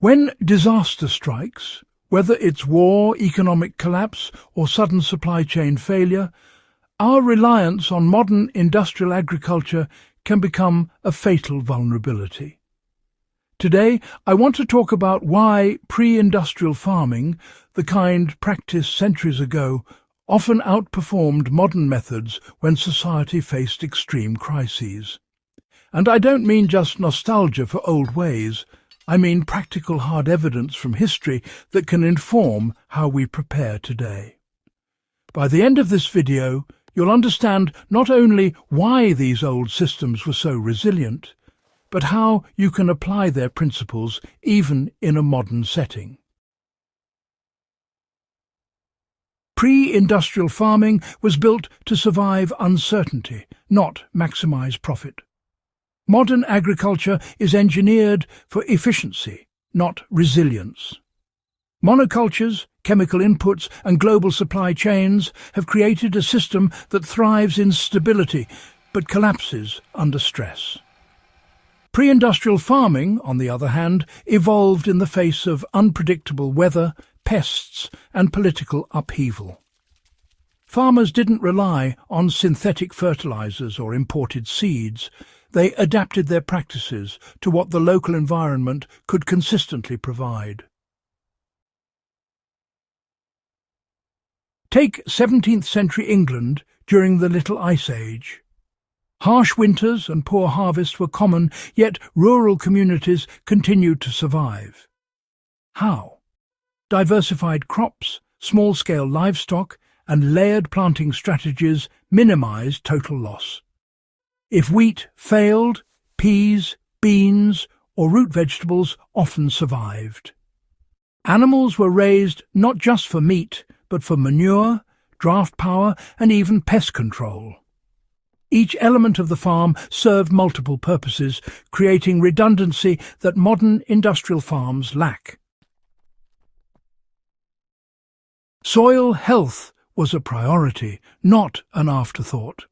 When disaster strikes, whether it's war, economic collapse, or sudden supply chain failure, our reliance on modern industrial agriculture can become a fatal vulnerability. Today, I want to talk about why pre-industrial farming, the kind practiced centuries ago, often outperformed modern methods when society faced extreme crises. And I don't mean just nostalgia for old ways. I mean practical hard evidence from history that can inform how we prepare today. By the end of this video, you'll understand not only why these old systems were so resilient, but how you can apply their principles even in a modern setting. Pre-industrial farming was built to survive uncertainty, not maximize profit. Modern agriculture is engineered for efficiency, not resilience. Monocultures, chemical inputs, and global supply chains have created a system that thrives in stability but collapses under stress. Pre-industrial farming, on the other hand, evolved in the face of unpredictable weather, pests, and political upheaval. Farmers didn't rely on synthetic fertilizers or imported seeds. They adapted their practices to what the local environment could consistently provide. Take 17th century England during the Little Ice Age. Harsh winters and poor harvests were common, yet rural communities continued to survive. How? Diversified crops, small-scale livestock, and layered planting strategies minimized total loss. If wheat failed, peas, beans, or root vegetables often survived. Animals were raised not just for meat, but for manure, draft power, and even pest control. Each element of the farm served multiple purposes, creating redundancy that modern industrial farms lack. Soil health was a priority, not an afterthought.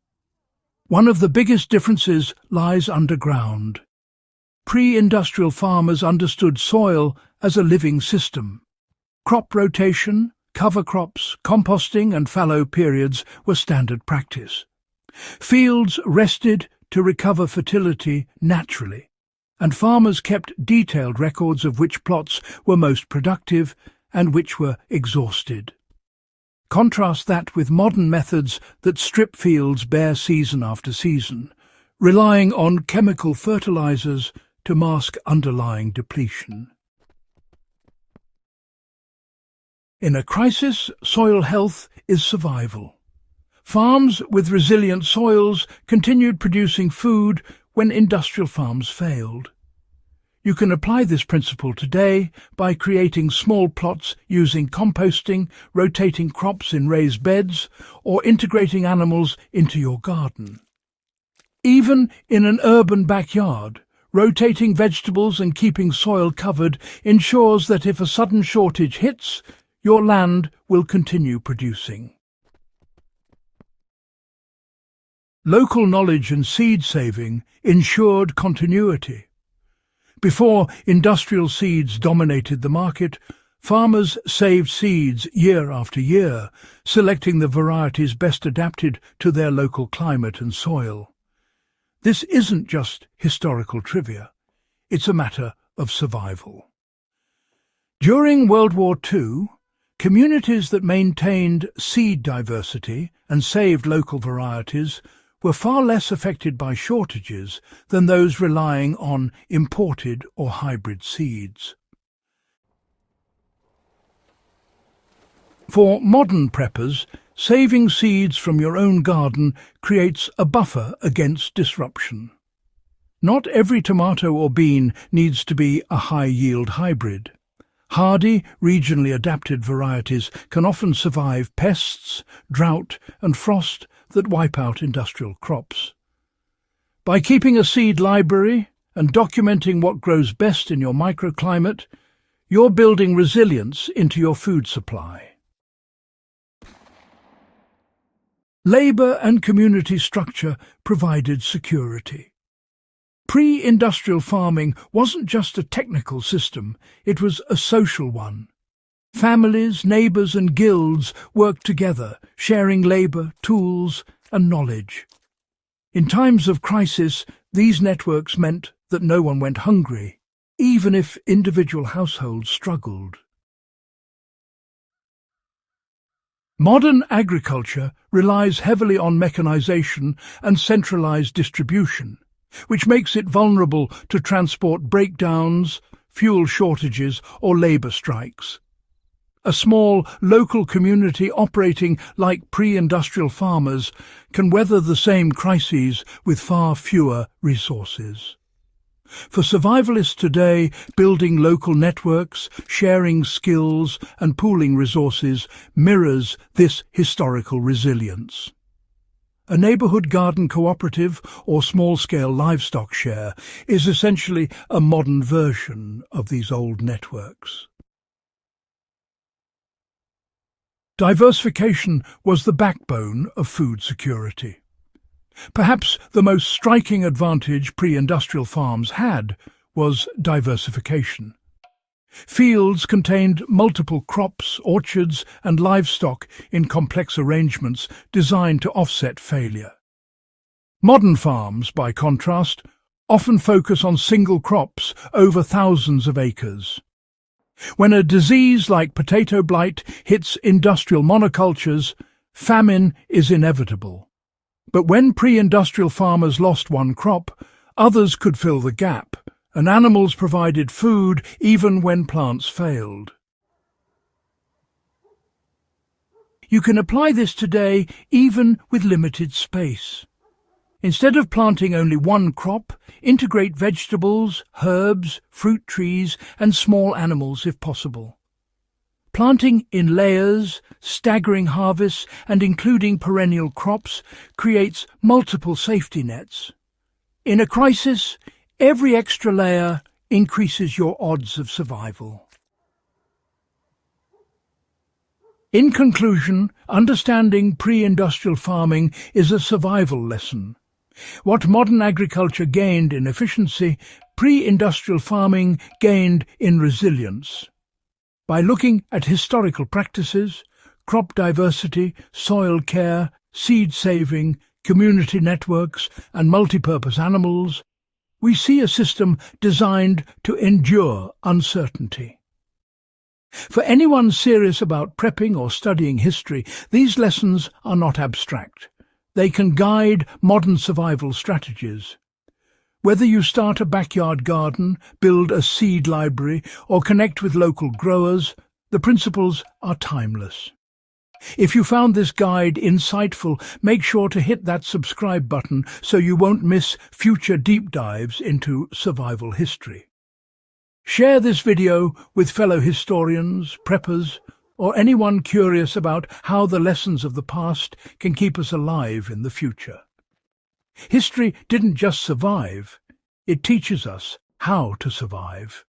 One of the biggest differences lies underground. Pre-industrial farmers understood soil as a living system. Crop rotation, cover crops, composting and fallow periods were standard practice. Fields rested to recover fertility naturally, and farmers kept detailed records of which plots were most productive and which were exhausted. Contrast that with modern methods that strip fields bare season after season, relying on chemical fertilizers to mask underlying depletion. In a crisis, soil health is survival. Farms with resilient soils continued producing food when industrial farms failed. You can apply this principle today by creating small plots using composting, rotating crops in raised beds, or integrating animals into your garden. Even in an urban backyard, rotating vegetables and keeping soil covered ensures that if a sudden shortage hits, your land will continue producing. Local knowledge and seed saving ensured continuity. Before industrial seeds dominated the market, farmers saved seeds year after year, selecting the varieties best adapted to their local climate and soil. This isn't just historical trivia, it's a matter of survival. During World War II, communities that maintained seed diversity and saved local varieties were far less affected by shortages than those relying on imported or hybrid seeds. For modern preppers, saving seeds from your own garden creates a buffer against disruption. Not every tomato or bean needs to be a high-yield hybrid. Hardy, regionally adapted varieties can often survive pests, drought, and frost that wipe out industrial crops. By keeping a seed library and documenting what grows best in your microclimate, you're building resilience into your food supply. Labour and community structure provided security. Pre-industrial farming wasn't just a technical system, it was a social one. Families, neighbours and guilds worked together, sharing labour, tools and knowledge. In times of crisis, these networks meant that no one went hungry, even if individual households struggled. Modern agriculture relies heavily on mechanisation and centralised distribution, which makes it vulnerable to transport breakdowns, fuel shortages or labour strikes. A small local community operating like pre-industrial farmers can weather the same crises with far fewer resources. For survivalists today, building local networks, sharing skills and pooling resources mirrors this historical resilience. A neighbourhood garden cooperative or small-scale livestock share is essentially a modern version of these old networks. Diversification was the backbone of food security. Perhaps the most striking advantage pre-industrial farms had was diversification. Fields contained multiple crops, orchards and livestock in complex arrangements designed to offset failure. Modern farms, by contrast, often focus on single crops over thousands of acres. When a disease like potato blight hits industrial monocultures, famine is inevitable. But when pre-industrial farmers lost one crop, others could fill the gap, and animals provided food even when plants failed. You can apply this today even with limited space. Instead of planting only one crop, integrate vegetables, herbs, fruit trees and small animals if possible. Planting in layers, staggering harvests and including perennial crops creates multiple safety nets. In a crisis, every extra layer increases your odds of survival. In conclusion, understanding pre-industrial farming is a survival lesson. What modern agriculture gained in efficiency, pre-industrial farming gained in resilience. By looking at historical practices, crop diversity, soil care, seed saving, community networks and multipurpose animals, we see a system designed to endure uncertainty. For anyone serious about prepping or studying history, these lessons are not abstract. They can guide modern survival strategies. Whether you start a backyard garden, build a seed library, or connect with local growers, the principles are timeless. If you found this guide insightful, make sure to hit that subscribe button so you won't miss future deep dives into survival history. Share this video with fellow historians, preppers, or anyone curious about how the lessons of the past can keep us alive in the future. History didn't just survive, it teaches us how to survive.